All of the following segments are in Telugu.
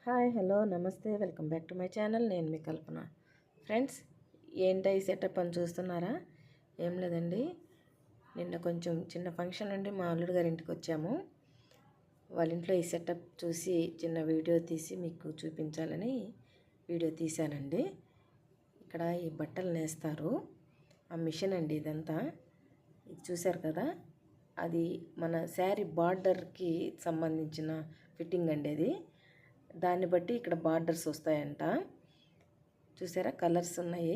హాయ్ హలో నమస్తే welcome back to my channel. నేను మీ కల్పన. ఫ్రెండ్స్, ఏంటి ఈ సెటప్ అని చూస్తున్నారా? ఏం లేదండి, నిన్న కొంచెం చిన్న ఫంక్షన్ నుండి మా అల్లుడు గారి ఇంటికి వచ్చాము. వాళ్ళ ఇంట్లో ఈ సెటప్ చూసి చిన్న వీడియో తీసి మీకు చూపించాలని వీడియో తీశానండి. ఇక్కడ ఈ బట్టలు నేస్తారు, ఆ మిషన్ అండి ఇదంతా. ఇది చూశారు కదా, అది మన శారీ బార్డర్కి సంబంధించిన ఫిట్టింగ్ అండి. అది దాన్ని బట్టి ఇక్కడ బార్డర్స్ వస్తాయంట. చూసారా, కలర్స్ ఉన్నాయి,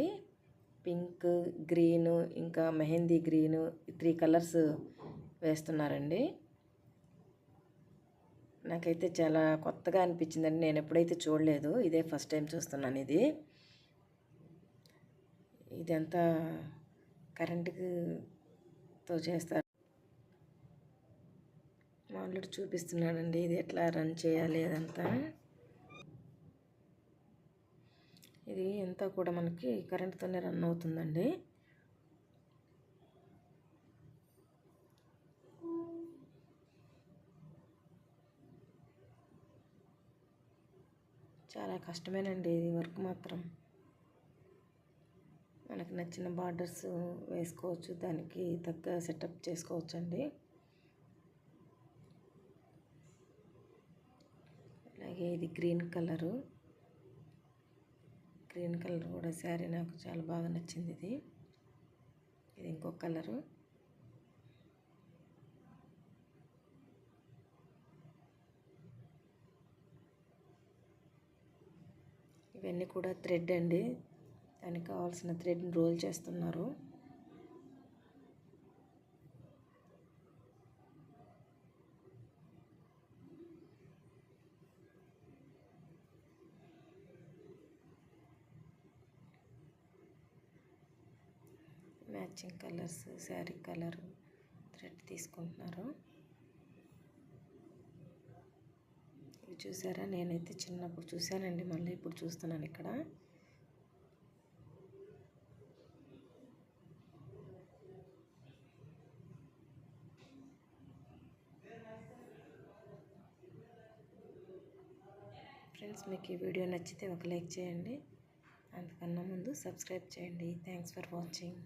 పింక్, గ్రీను, ఇంకా మెహందీ గ్రీను, 3 కలర్స్ వేస్తున్నారండి. నాకైతే చాలా కొత్తగా అనిపించిందండి, నేను ఎప్పుడైతే చూడలేదు, ఇదే ఫస్ట్ టైం చూస్తున్నాను. ఇదంతా కరెంటుతో చేస్తారు. మామూలు చూపిస్తున్నాడండి ఇది ఎట్లా రన్ చేయాలి అదంతా. ఇది అంతా కూడా మనకి కరెంటుతోనే రన్ అవుతుందండి. చాలా కష్టమేనండి ఇది వర్క్ మాత్రం. మనకు నచ్చిన బార్డర్స్ వేసుకోవచ్చు, దానికి తగ్గ సెటప్ చేసుకోవచ్చు అండి. అలాగే ఇది గ్రీన్ కలర్ కూడా శారీ నాకు చాలా బాగా నచ్చింది. ఇది ఇంకొక కలరు. ఇవన్నీ కూడా థ్రెడ్ అండి, దానికి కావాల్సిన థ్రెడ్ని రోల్ చేస్తున్నారు. Matching colours, sari colour thread తీసుకుంటున్నారు. ఇవి చూసారా, నేనైతే చిన్నప్పుడు చూశానండి, మళ్ళీ ఇప్పుడు చూస్తున్నాను ఇక్కడ. ఫ్రెండ్స్, మీకు ఈ వీడియో నచ్చితే ఒక లైక్ చేయండి, అంతకన్నా ముందు సబ్స్క్రైబ్ చేయండి. Thanks for watching.